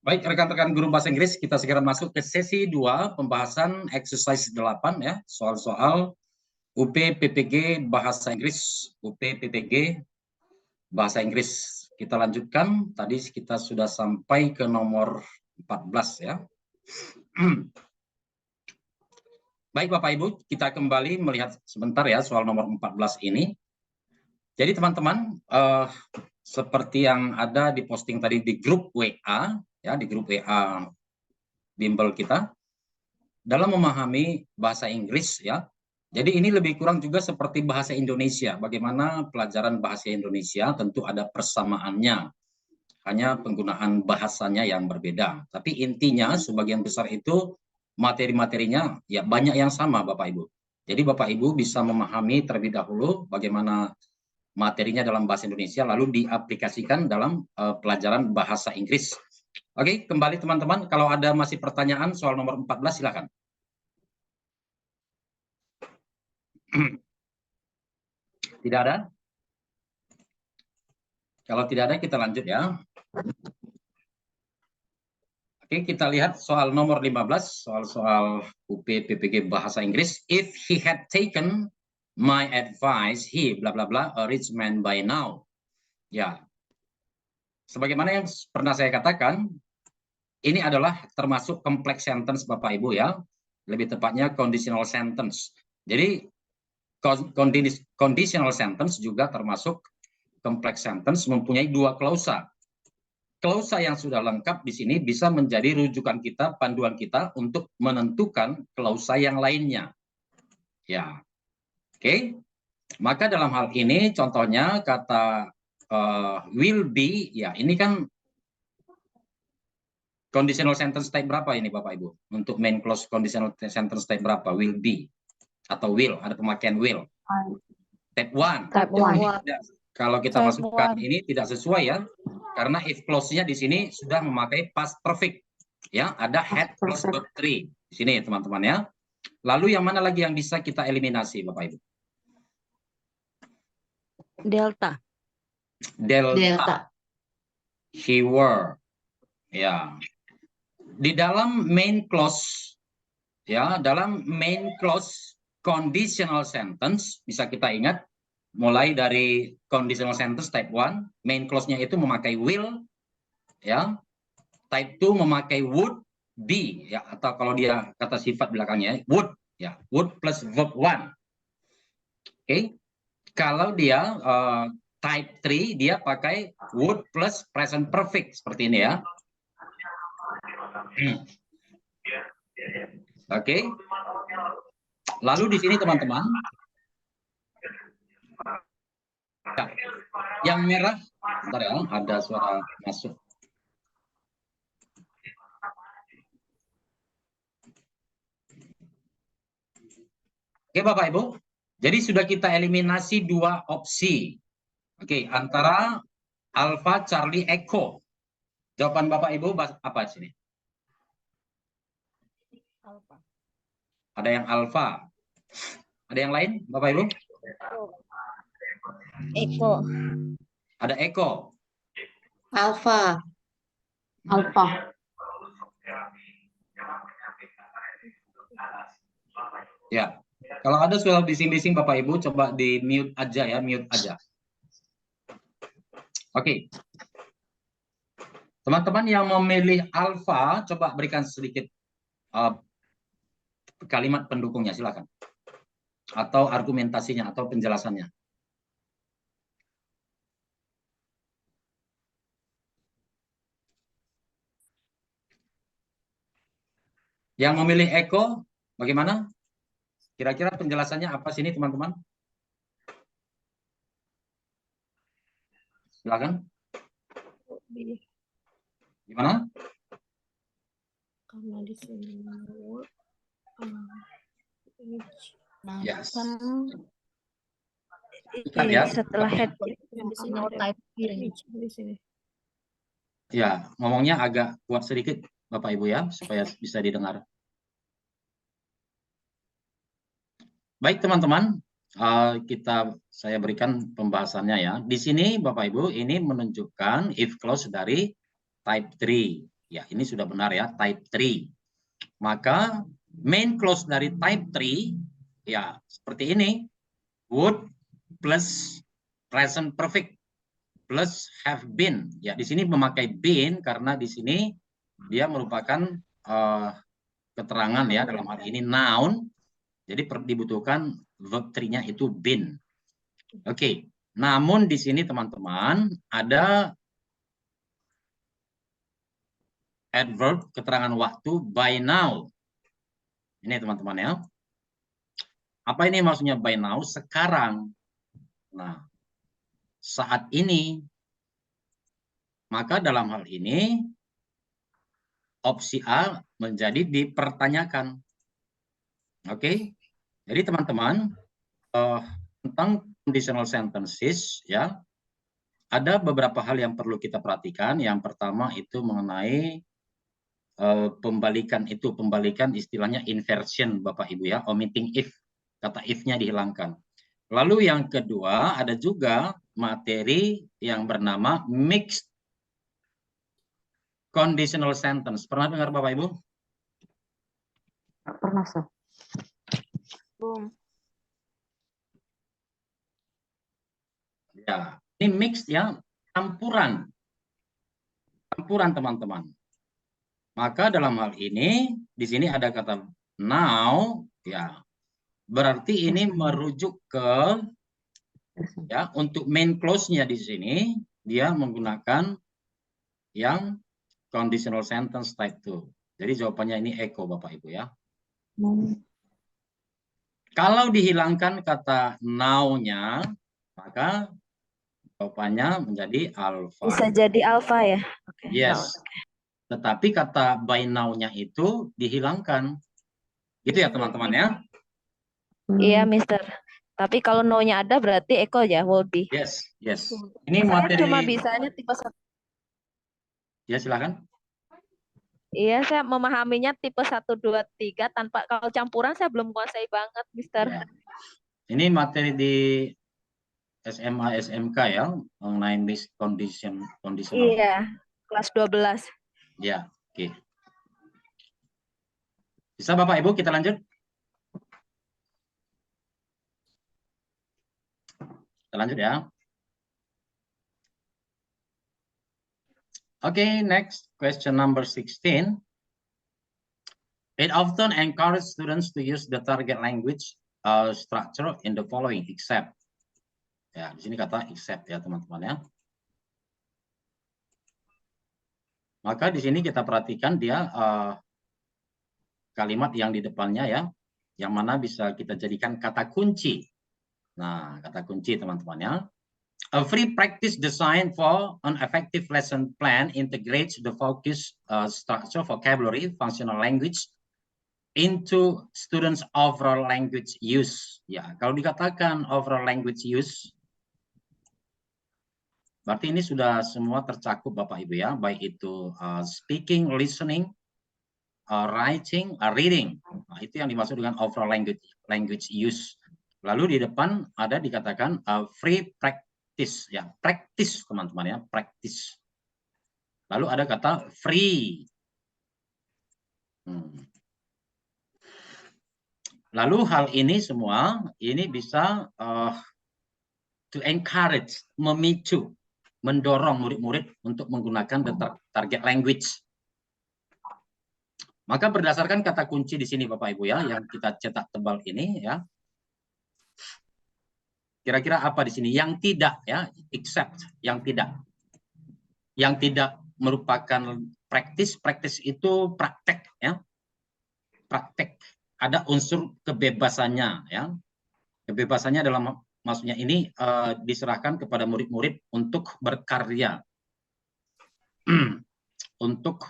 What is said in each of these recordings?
Baik, rekan-rekan guru bahasa Inggris, kita segera masuk ke sesi 2, pembahasan exercise 8 ya, soal-soal UP PPG Bahasa Inggris, UP PPG Bahasa Inggris. Kita lanjutkan, tadi kita sudah sampai ke nomor 14 ya. Baik Bapak Ibu, kita kembali melihat sebentar ya soal nomor 14 ini. Jadi teman-teman, seperti yang ada di posting tadi di grup WA, ya di grup WA bimbel kita, dalam memahami bahasa Inggris ya. Jadi ini lebih kurang juga seperti bahasa Indonesia. Bagaimana pelajaran bahasa Indonesia tentu ada persamaannya. Hanya penggunaan bahasanya yang berbeda. Tapi intinya sebagian besar itu materi-materinya ya banyak yang sama Bapak Ibu. Jadi Bapak Ibu bisa memahami terlebih dahulu bagaimana materinya dalam bahasa Indonesia lalu diaplikasikan dalam pelajaran bahasa Inggris. Oke, kembali teman-teman, kalau ada masih pertanyaan soal nomor 14 silakan. Tidak ada? Kalau tidak ada, kita lanjut ya. Oke, kita lihat soal nomor 15, soal UP PPG Bahasa Inggris. If he had taken my advice, he bla bla bla a rich man by now. Ya, sebagaimana yang pernah saya katakan, ini adalah termasuk complex sentence Bapak Ibu ya. Lebih tepatnya conditional sentence. Jadi conditional sentence juga termasuk complex sentence, mempunyai dua klausa. Klausa yang sudah lengkap di sini bisa menjadi rujukan kita, panduan kita untuk menentukan klausa yang lainnya. Ya, oke. Maka dalam hal ini contohnya kata will be, ya ini kan conditional sentence type berapa ini Bapak Ibu? Untuk main clause conditional sentence type berapa? Will be atau will, ada pemakaian will. Type 1. Type 1. Kalau kita masukkan ini tidak sesuai ya. Karena if clause-nya di sini sudah memakai past perfect. Ya, ada had plus verb 3 di sini teman-teman ya. Lalu yang mana lagi yang bisa kita eliminasi Bapak Ibu? Delta. Delta. He were. Ya. Di dalam main clause ya, dalam main clause conditional sentence bisa kita ingat mulai dari conditional sentence type 1, main clause-nya itu memakai will ya. Type 2 memakai would be ya, atau kalau dia kata sifat belakangnya would ya, would plus verb 1. Oke. Kalau dia type 3 dia pakai would plus present perfect seperti ini ya. Oke. Lalu di sini teman-teman, yang merah, bentar ya, ada suara masuk. Oke Bapak Ibu, jadi sudah kita eliminasi dua opsi. Oke, antara Alpha, Charlie, Echo. Jawaban Bapak Ibu apa di sini? Alpha. Ada yang Alpha. Ada yang lain Bapak Ibu? Echo. Ada Echo. Alpha. Alpha. Ya, kalau ada suara bising-bising Bapak Ibu coba di mute aja ya, mute aja. Oke. Teman-teman yang memilih Alpha, coba berikan sedikit kalimat pendukungnya, silakan. Atau argumentasinya, atau penjelasannya. Yang memilih Echo, bagaimana? Kira-kira penjelasannya apa sini, teman-teman? Silakan. Gimana? Karena di sini Yes. Kan ya. setelah head type di sini. Ya, ngomongnya agak kuat sedikit Bapak Ibu ya, supaya bisa didengar. Baik teman-teman, saya berikan pembahasannya ya. Di sini Bapak Ibu ini menunjukkan if clause dari type 3 Ya, ini sudah benar ya, type 3. Maka main clause dari type 3 ya seperti ini. Would plus present perfect plus have been. Ya, di sini memakai been karena di sini dia merupakan keterangan ya, dalam hal ini noun. Jadi dibutuhkan verb 3-nya itu been. Oke. Namun di sini teman-teman ada adverb keterangan waktu by now. Ini teman-teman ya. Apa ini maksudnya by now? Sekarang. Nah, saat ini. Maka dalam hal ini opsi A menjadi dipertanyakan. Oke. Jadi teman-teman tentang conditional sentences ya, ada beberapa hal yang perlu kita perhatikan. Yang pertama itu mengenai pembalikan istilahnya inversion Bapak Ibu ya, omitting if, kata if-nya dihilangkan. Lalu yang kedua ada juga materi yang bernama mixed conditional sentence. Pernah dengar Bapak Ibu? Pernah, Sir. Belum. Ya, ini mixed ya, campuran teman-teman. Maka dalam hal ini di sini ada kata now ya. Berarti ini merujuk ke ya, untuk main clause-nya di sini dia menggunakan yang conditional sentence type 2. Jadi jawabannya ini echo Bapak Ibu ya. Kalau dihilangkan kata now-nya, maka jawabannya menjadi alpha. Bisa jadi alfa ya? Okay. Yes. Tetapi kata by now-nya itu dihilangkan. Gitu ya teman-teman ya. Iya, Mister. Tapi kalau no-nya ada berarti echo ya, will be. Yes, yes. Ini Saya materi. cuma bisanya tipe 1. Ya, silakan. Iya, saya memahaminya tipe 1, 2, 3 tanpa, kalau campuran saya belum menguasai banget, Mister. Ya. Ini materi di SMA SMK ya, mengenai mixed conditional. Iya, kelas 12. Ya, oke. Bisa Bapak Ibu kita lanjut? Kita lanjut ya. Okay, next question number 16. It often encourages students to use the target language structure in the following except. Ya, di sini kata except ya teman-teman ya. Maka di sini kita perhatikan dia kalimat yang di depannya ya, yang mana bisa kita jadikan kata kunci. Nah, kata kunci teman-teman ya. A free practice designed for an effective lesson plan integrates the focus structure, vocabulary, functional language into students' overall language use. Ya, kalau dikatakan overall language use, berarti ini sudah semua tercakup Bapak Ibu ya, baik itu speaking, listening, writing, reading. Nah, itu yang dimaksud dengan overall language use. Lalu di depan ada dikatakan free practice ya, practice teman-teman ya, practice. Lalu ada kata free. Lalu hal ini semua ini bisa to encourage, memicu, mendorong murid-murid untuk menggunakan the target language. Maka berdasarkan kata kunci di sini Bapak Ibu ya, yang kita cetak tebal ini ya. Kira-kira apa di sini? Yang tidak ya, except, yang tidak. Yang tidak merupakan praktis itu praktek ya. Praktek. Ada unsur kebebasannya ya. Kebebasannya dalam maksudnya ini diserahkan kepada murid-murid untuk berkarya. Untuk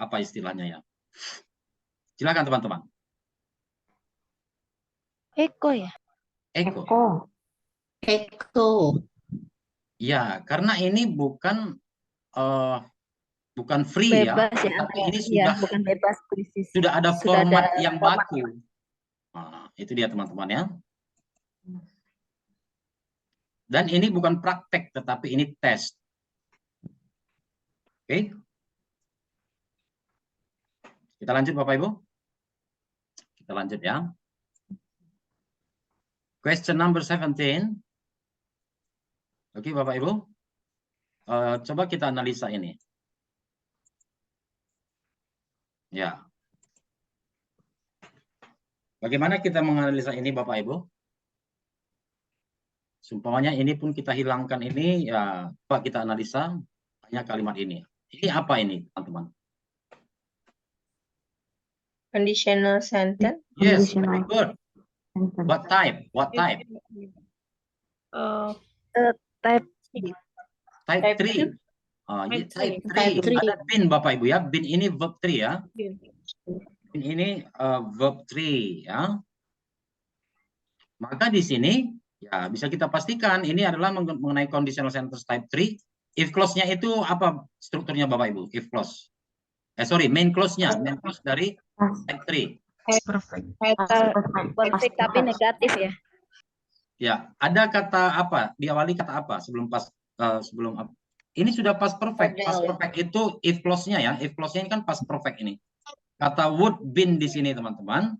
apa istilahnya ya. Silakan teman-teman. Eko ya? Eko. Ya, karena ini bukan free bebas ya, tapi ini sudah bukan bebas sudah ada format yang baku. Nah, itu dia teman-teman ya. Dan ini bukan praktek, tetapi ini tes. Oke. Kita lanjut Bapak Ibu. Kita lanjut ya. Question number 17. Oke Bapak Ibu. Coba kita analisa ini. Ya. Bagaimana kita menganalisa ini Bapak Ibu? Sumpamanya ini pun kita hilangkan ini, ya Pak kita analisa hanya kalimat ini. Ini apa ini teman-teman? Conditional sentence. Yes, very good. What type? What type? Type Type 3. Type 3. Ada been Bapak Ibu ya. Been ini verb 3 ya. Been ini verb 3 ya. Maka di sini ya bisa kita pastikan ini adalah mengenai conditional sentence type 3. If clause-nya itu apa strukturnya Bapak Ibu? If clause. Main clause-nya, main clause dari type 3. perfect tapi negatif ya. Ya, ada kata apa? Diawali kata apa sebelum sebelum ini sudah past perfect. Past perfect itu if clause-nya ya. If clause-nya ini kan past perfect ini. Kata would been di sini teman-teman.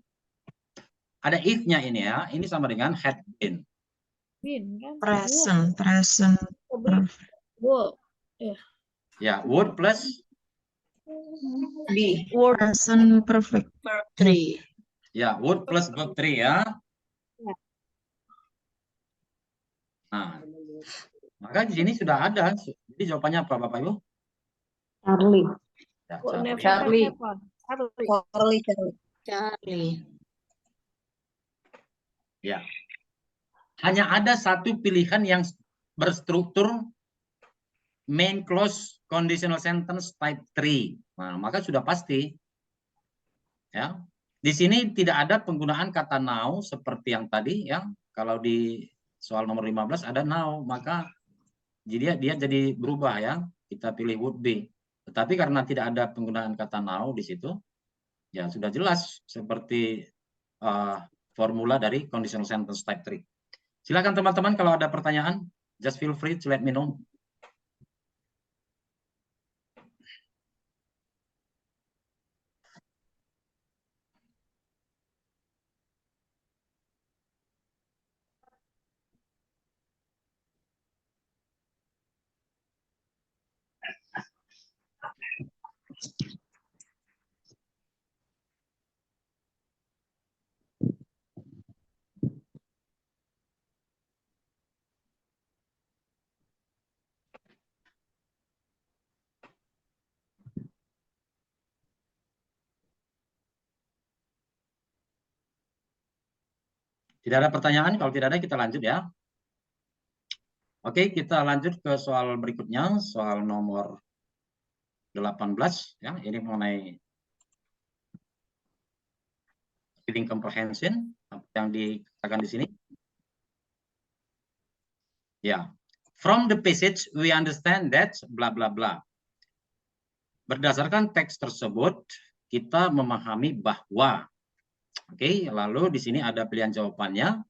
Ada if-nya ini ya. Ini sama dengan had been. Present. Would. Ya, would plus Be. Present perfect. Verb 3. ya, would plus verb 3 ya. Nah, maka di sini sudah ada. Jadi jawabannya apa Bapak Ibu? Charlie. Ya, Charlie. Ya. Hanya ada satu pilihan yang berstruktur main clause conditional sentence type 3. Nah, maka sudah pasti. Ya. Di sini tidak ada penggunaan kata now seperti yang tadi ya. Kalau di soal nomor 15 ada now, maka dia jadi berubah ya. Kita pilih would be. Tetapi karena tidak ada penggunaan kata now di situ, ya sudah jelas seperti formula dari conditional sentence type 3. Silakan teman-teman kalau ada pertanyaan, just feel free to let me know. Tidak ada pertanyaan? Kalau tidak ada kita lanjut ya. Oke, kita lanjut ke soal berikutnya, soal nomor 18 ya. Ini mengenai reading comprehension yang dikatakan di sini. Ya. From the passage we understand that bla bla bla. Berdasarkan teks tersebut kita memahami bahwa oke, lalu di sini ada pilihan jawabannya.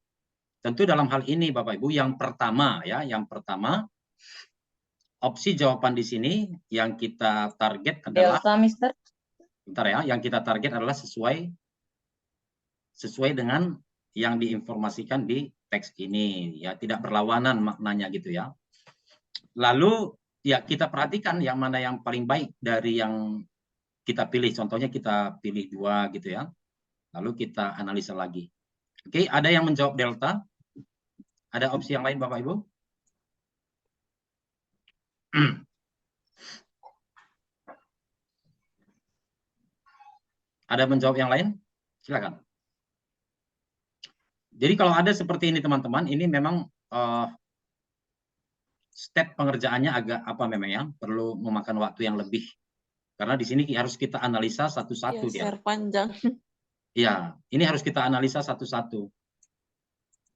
Tentu dalam hal ini Bapak Ibu yang pertama ya, yang pertama opsi jawaban di sini yang kita target adalah Delta, Mister. bentar ya, yang kita target adalah sesuai dengan yang diinformasikan di teks ini ya, tidak berlawanan maknanya gitu ya. Lalu ya kita perhatikan yang mana yang paling baik dari yang kita pilih. Contohnya kita pilih 2 gitu ya. Lalu kita analisa lagi. Oke, ada yang menjawab delta? Ada opsi yang lain Bapak Ibu? Ada menjawab yang lain? Silakan. Jadi kalau ada seperti ini teman-teman, ini memang step pengerjaannya agak apa memang ya, perlu memakan waktu yang lebih. Karena di sini harus kita analisa satu-satu Ya, panjang. Ya, ini harus kita analisa satu-satu.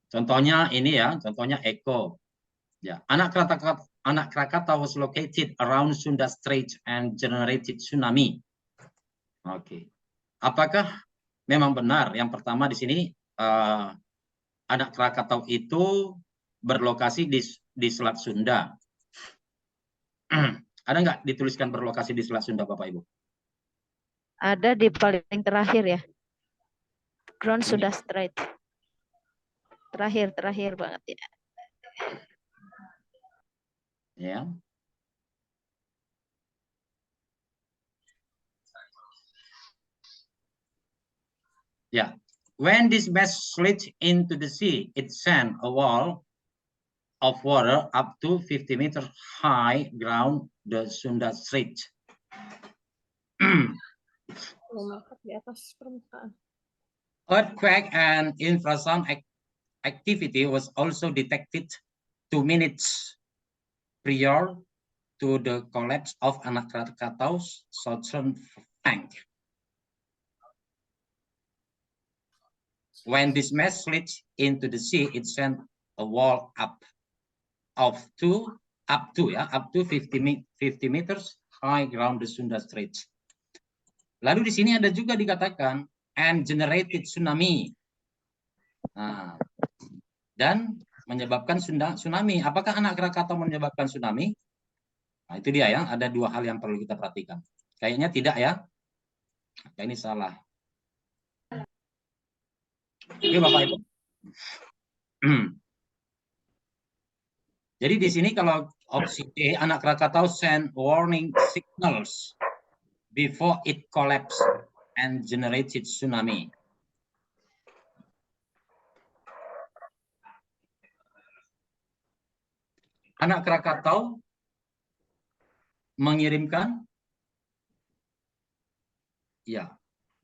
Contohnya ini ya, contohnya Eko. Ya, anak Krakatau was located around Sunda Strait and generated tsunami. Oke. Apakah memang benar yang pertama di sini anak Krakatau itu berlokasi di Selat Sunda? Ada nggak dituliskan berlokasi di Selat Sunda, Bapak Ibu? Ada di paling terakhir ya. Ground Ini. sudah straight. Terakhir banget ya. Ya. Yeah. When this mesh slid into the sea, it sent a wall of water up to 50 meters high ground the Sunda Strait. Mengangkat di atas permukaan. Earthquake and infrasound activity was also detected 2 minutes prior to the collapse of Anak Krakatau's southern flank. When this mesh slid into the sea, it sent a wall up to 50 meters high ground the Sunda Strait. Lalu di sini ada juga dikatakan and generated tsunami. Nah, dan menyebabkan tsunami. Apakah Anak Krakatau menyebabkan tsunami? Nah, itu dia ya, ada dua hal yang perlu kita perhatikan. Kayaknya tidak ya. Ini salah. Oke, Bapak Ibu. Jadi di sini kalau opsi D, Anak Krakatau send warning signals before it collapsed and generated tsunami. Anak Krakatau mengirimkan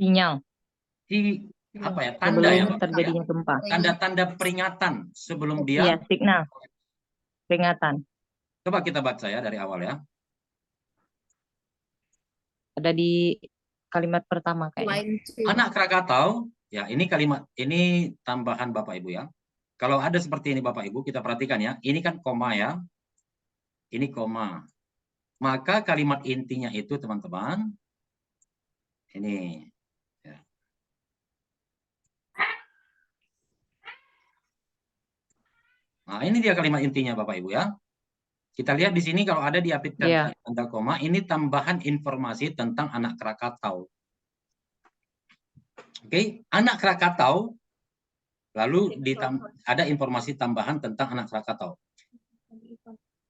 Sinyal tanda ya, sebelum terjadinya gempa. tanda-tanda peringatan sebelum dia. Iya, signal peringatan. Coba kita baca ya dari awal ya. Ada di kalimat pertama kayaknya. Anak Krakatau, ya ini kalimat, ini tambahan Bapak Ibu ya. Kalau ada seperti ini Bapak Ibu, kita perhatikan ya. Ini kan koma ya. Ini koma. Maka kalimat intinya itu teman-teman, ini. Ya. Nah, ini dia kalimat intinya Bapak Ibu ya. Kita lihat di sini kalau ada diapitkan tanda koma, ini tambahan informasi tentang Anak Krakatau. Oke, Anak Krakatau, lalu ada informasi tambahan tentang Anak Krakatau.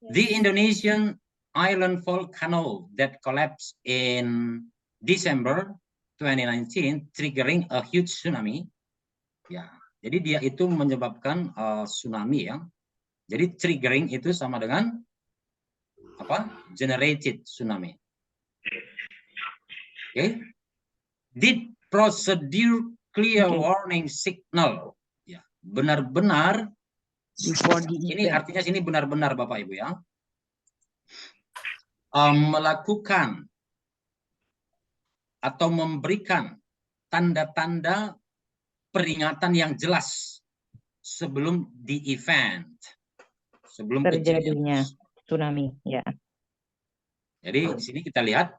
The Indonesian island volcano that collapsed in December 2019, triggering a huge tsunami. Ya, jadi dia itu menyebabkan tsunami ya. Jadi triggering itu sama dengan apa? Generated tsunami. Oke. Did procedure clear warning signal. Ya, benar-benar. Ini artinya sini benar-benar Bapak Ibu ya. Melakukan atau memberikan tanda-tanda peringatan yang jelas sebelum di event, sebelum terjadinya tsunami ya. Jadi di sini kita lihat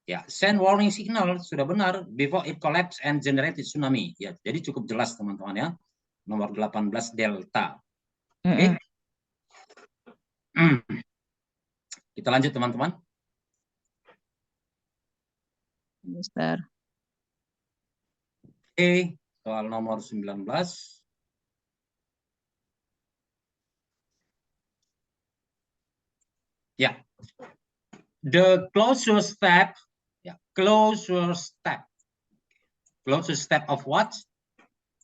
ya, send warning signal sudah benar before it collapse and generated tsunami. Ya, jadi cukup jelas teman-teman ya. Nomor 18 delta. Oke. Kita lanjut teman-teman. Mister. Oke, soal nomor 19. Ya. The closure step of what?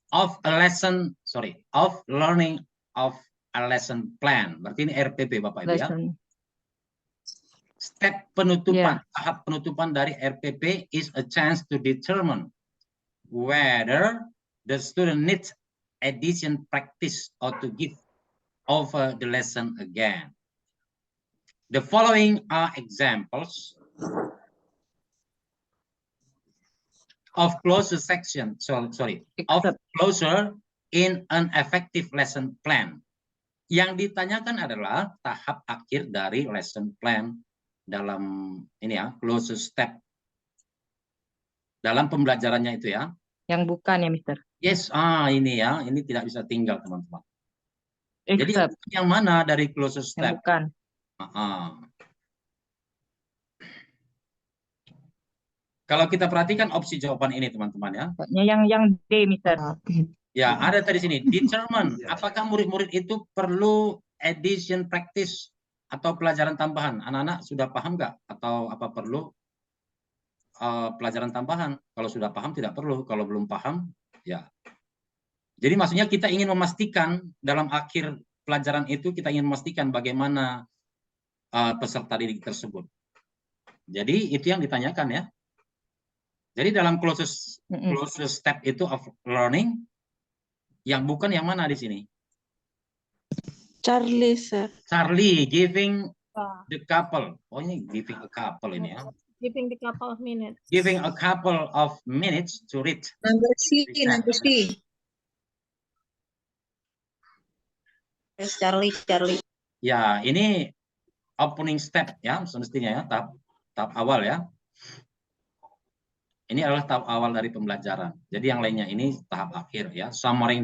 Of a lesson, of learning of a lesson plan. Berarti ini RPP Bapak Ibu ya. Step penutupan, tahap penutupan dari RPP is a chance to determine whether the student needs addition practice or to give over the lesson again. The following are examples of closure section, of closure in an effective lesson plan. Yang ditanyakan adalah tahap akhir dari lesson plan dalam ini ya, closure step dalam pembelajarannya itu ya. Yang bukan ya, Mister. Yes, ini ya, ini tidak bisa tinggal teman-teman. Jadi yang mana dari closure step? Yang bukan. Kalau kita perhatikan opsi jawaban ini teman-teman ya. Pokoknya yang D, Mister. Ya, ada tadi sini. Determine, apakah murid-murid itu perlu addition practice atau pelajaran tambahan? Anak-anak sudah paham nggak? Atau apa perlu pelajaran tambahan? Kalau sudah paham tidak perlu. Kalau belum paham, ya. Jadi maksudnya kita ingin memastikan dalam akhir pelajaran itu kita ingin memastikan bagaimana peserta didik tersebut. Jadi itu yang ditanyakan ya. Jadi dalam closest step itu of learning, yang bukan yang mana di sini? Charlie, sir. Charlie giving the couple. Oh ini giving a couple ini ya. Giving the couple of minutes. Giving a couple of minutes to read. Number C, number C. Yes, Charlie. Ya, ini opening step ya, semestinya ya, tahap awal ya. Ini adalah tahap awal dari pembelajaran. Jadi yang lainnya ini tahap akhir ya. Summarizing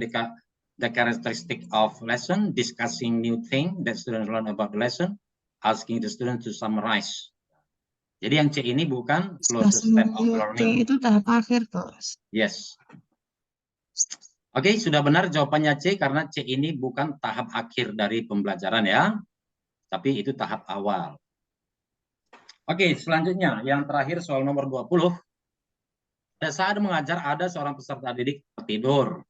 the characteristic of lesson, discussing new thing that students learn about the lesson, asking the student to summarize. Jadi yang C ini bukan closest step of learning. Itu tahap akhir, kelas. Yes. Oke, sudah benar jawabannya C karena C ini bukan tahap akhir dari pembelajaran ya. Tapi itu tahap awal. Oke, selanjutnya yang terakhir soal nomor 20. Pada saat mengajar ada seorang peserta didik tertidur.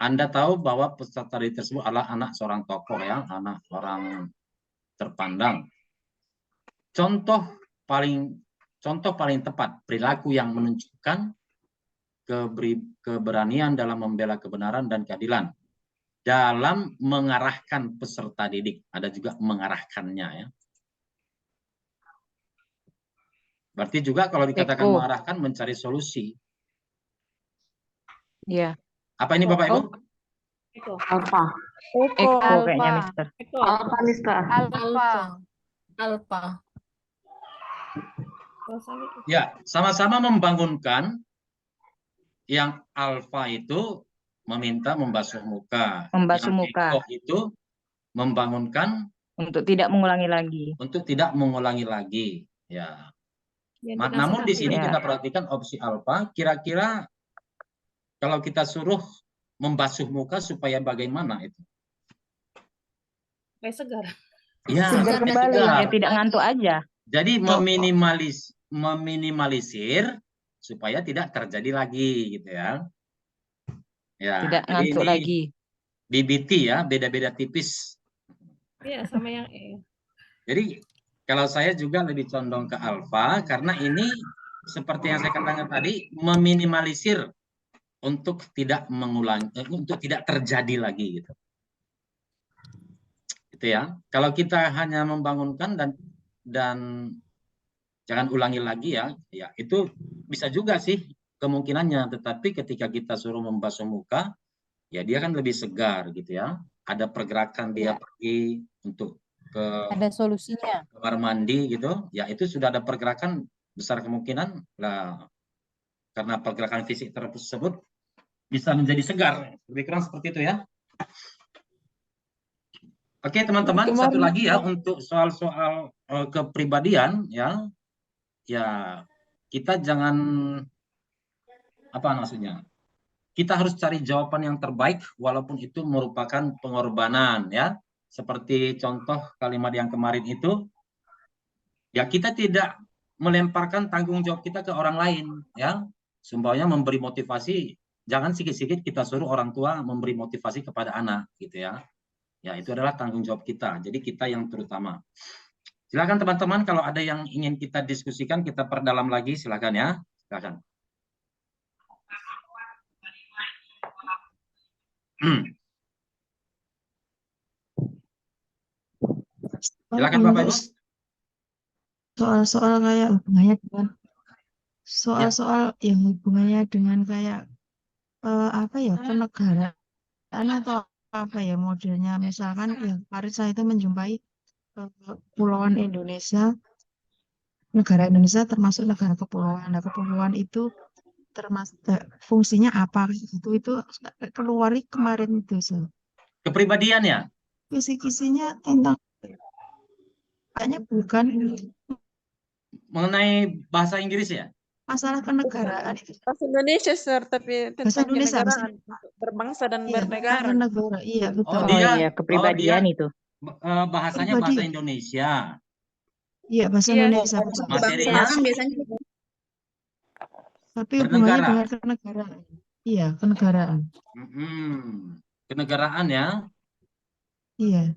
Anda tahu bahwa peserta didik tersebut adalah anak seorang tokoh ya, anak orang terpandang. Contoh paling tepat perilaku yang menunjukkan keberanian dalam membela kebenaran dan keadilan dalam mengarahkan peserta didik. Ada juga mengarahkannya ya. Berarti juga kalau dikatakan mengarahkan mencari solusi. Iya. Apa ini Bapak Ibu? Alpha. Eko kayaknya, Mister. Alpha, Mister. Alpha. Ya, sama-sama membangunkan. Yang alfa itu meminta membasuh muka. Membasuh Yang muka. Eko itu membangunkan Untuk tidak mengulangi lagi. untuk tidak mengulangi lagi. Ya. Namun di sini kita perhatikan opsi alfa, kira-kira kalau kita suruh membasuh muka supaya bagaimana itu? Supaya segar. Ya, Segar kembali, ya tidak ngantuk aja. Jadi meminimalisir supaya tidak terjadi lagi gitu ya. Ya, Tidak jadi ngantuk ini lagi. BBT ya, beda-beda tipis. Iya, sama yang E. Jadi kalau saya juga lebih condong ke alfa karena ini seperti yang saya katakan tadi meminimalisir untuk tidak mengulangi, untuk tidak terjadi lagi gitu. Itu ya. Kalau kita hanya membangunkan dan jangan ulangi lagi ya, ya itu bisa juga sih kemungkinannya. Tetapi ketika kita suruh membasuh muka, ya dia kan lebih segar gitu ya. Ada pergerakan dia pergi untuk Ada solusinya. kamar mandi gitu, ya itu sudah ada pergerakan, besar kemungkinan lah karena pergerakan fisik tersebut bisa menjadi segar. Lebih kurang seperti itu ya. Oke teman-teman, satu lagi ya untuk soal-soal kepribadian ya, ya kita jangan apa maksudnya? Kita harus cari jawaban yang terbaik walaupun itu merupakan pengorbanan ya. Seperti contoh kalimat yang kemarin itu, ya kita tidak melemparkan tanggung jawab kita ke orang lain, ya. Sumpahnya memberi motivasi, jangan sikit-sikit kita suruh orang tua memberi motivasi kepada anak, gitu ya. Ya itu adalah tanggung jawab kita, jadi kita yang terutama. Silakan teman-teman, kalau ada yang ingin kita diskusikan, kita perdalam lagi, silakan ya, silakan. Silakan Bapak Ibu. Soal-soal kayak hubungannya dengan soal-soal yang hubungannya dengan kayak apa ya, kenegaraan atau apa ya modelnya, misalkan ya kemarin saya itu menjumpai kepulauan Indonesia, negara Indonesia termasuk negara kepulauan. Nah, kepulauan itu termasuk fungsinya apa gitu, itu keluar kemarin itu Kepribadian ya? kisi-kisinya tentang kayaknya bukan mengenai bahasa Inggris ya? Masalah kenegaraan itu. Bahasa Indonesia, Sir, tapi Bahasa tentang Indonesia, bahasa kenegaraan untuk berbangsa dan iya, tentang bernegara. negara. Iya, Oh, betul. Oh dia iya, kepribadian itu. bahasanya bahasa Pribadi. Indonesia. Iya, bahasa Iya, Indonesia. Bahasa betul. Materinya kebangsaan biasanya. Tapi hubungannya bernegara. dengan kenegaraan. Iya, kenegaraan. Kenegaraan ya, Iya,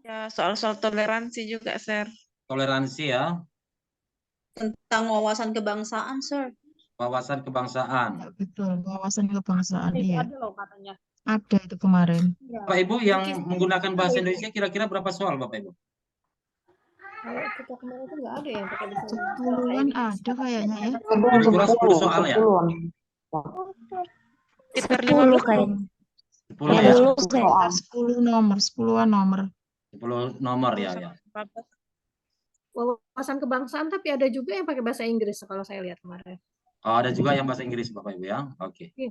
ya soal-soal toleransi juga, Sir. toleransi ya, Tentang wawasan kebangsaan, Sir. wawasan kebangsaan. iya, betul. Wawasan kebangsaan. Itu Iya, ada loh katanya. ada itu kemarin. Bapak Ibu yang menggunakan bahasa Indonesia kira-kira berapa soal Bapak Ibu? Kalau kita kemarin itu nggak ada yang pakai bahasa 10-an ada kayaknya ya. Lebih kurang 10 soal ya? Sekitar 10 15 kayaknya. 10 ya? 10 kayak. Sekitar 10 nomor, 10-an nomor. 10 nomor ya, ya. wawasan kebangsaan, tapi ada juga yang pakai bahasa Inggris kalau saya lihat kemarin. Oh, ada juga yang bahasa Inggris Bapak Ibu ya. Oke. Iya.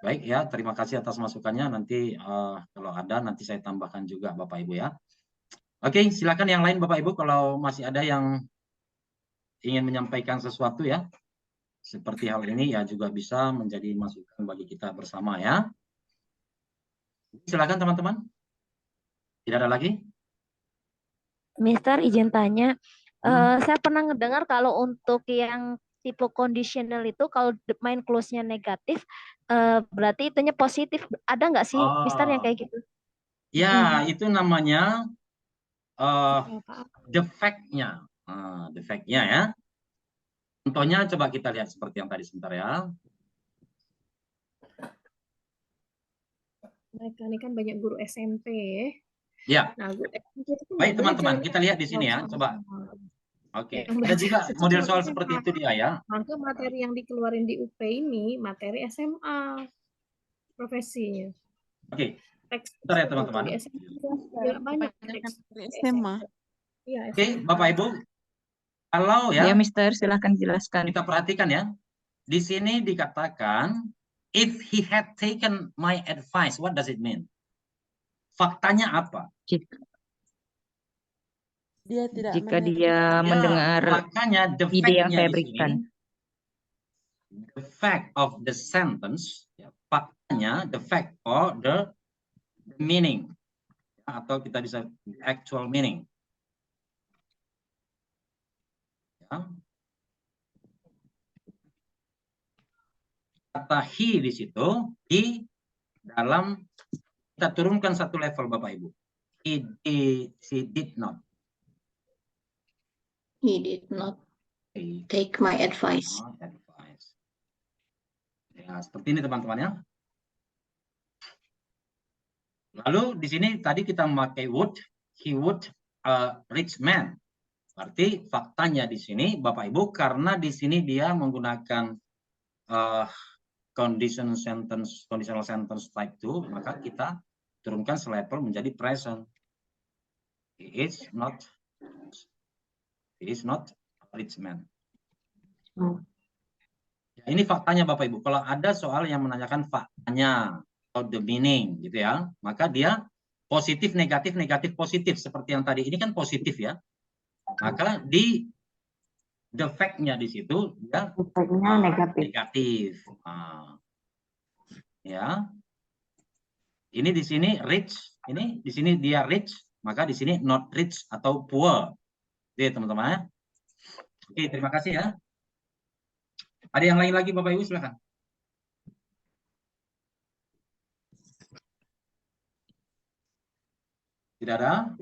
Baik ya, terima kasih atas masukannya. Nanti kalau ada nanti saya tambahkan juga Bapak Ibu ya. Oke, silakan yang lain Bapak Ibu kalau masih ada yang ingin menyampaikan sesuatu ya. Seperti hal ini ya juga bisa menjadi masukan bagi kita bersama ya. Silakan teman-teman. Tidak ada lagi? Mister izin tanya, saya pernah ngedengar kalau untuk yang tipe conditional itu kalau main close-nya negatif, berarti itunya positif. Ada nggak sih, Mister, yang kayak gitu? Ya, itu namanya defect-nya. Defect-nya ya. Contohnya coba kita lihat seperti yang tadi sebentar ya. Mereka ini kan banyak guru SMP. Ya. Nah, guru SMP itu kan Baik nggak teman-teman, belajar kita lihat di sini ya. Coba. Oke. yang Ada belajar juga secara model soal SMA. seperti itu dia ya. Maka materi yang dikeluarin di UP ini materi SMA profesinya. Oke. Teks Bentar ya teman-teman. di SMA nggak banyak teks Dari SMA. Iya, Oke, SMA. Bapak Ibu. Kalau Ya, ya Mister, silahkan jelaskan. kita perhatikan ya. Di sini dikatakan if he had taken my advice, what does it mean? Faktanya apa? Dia tidak Jika menerima. dia mendengar Makanya the ide yang fact-nya saya di berikan. sini, the fact of the sentence, ya, faktanya, the fact or the meaning, atau kita bisa actual meaning. Ya. Kata he di situ, di dalam kita turunkan satu level Bapak Ibu. He did not. He did not take my advice. Ya, seperti ini teman-teman ya. Lalu di sini tadi kita memakai would, he would a rich man. Berarti faktanya di sini Bapak Ibu karena di sini dia menggunakan conditional sentence type 2, maka kita turunkan selevel menjadi present. He is not a rich man. Ya, ini faktanya Bapak Ibu. Kalau ada soal yang menanyakan faktanya atau the meaning gitu ya, maka dia positif, negatif, negatif, positif seperti yang tadi. Ini kan positif ya. Maka di the fact-nya di situ dia negatif. Ya. Ini di sini rich, ini di sini dia rich, maka di sini not rich atau poor. Oke, teman-teman ya. Oke, terima kasih ya. Ada yang lain lagi Bapak Ibu silakan. Tidak ada?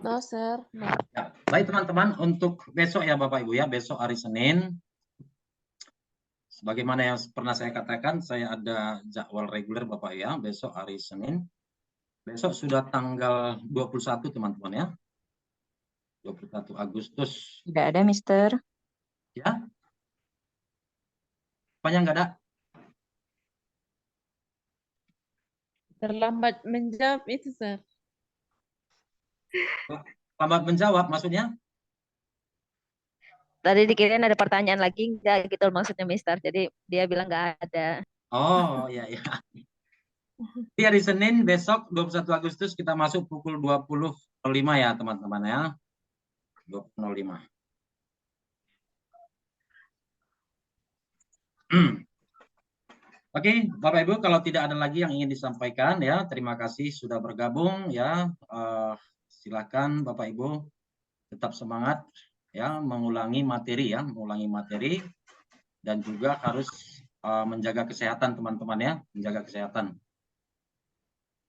No, Sir. No. Ya, baik teman-teman, untuk besok ya Bapak Ibu ya, besok hari Senin. Sebagaimana yang pernah saya katakan, saya ada jadwal reguler Bapak ya, besok hari Senin. Besok sudah tanggal 21 teman-teman ya. 21 Agustus. Tidak ada, Mister. Ya. Apanya nggak ada? Terlambat menjawab itu, Sir. Lambat menjawab maksudnya? Tadi dikirain ada pertanyaan lagi, enggak gitu maksudnya Mister. Jadi dia bilang nggak ada. Oh, ya ya. Di hari Senin besok 21 Agustus kita masuk pukul 20.05 ya teman-teman ya. 20.05. Oke, Bapak Ibu, kalau tidak ada lagi yang ingin disampaikan ya, terima kasih sudah bergabung ya. Silakan Bapak Ibu tetap semangat ya, mengulangi materi dan juga harus menjaga kesehatan teman-teman ya, menjaga kesehatan.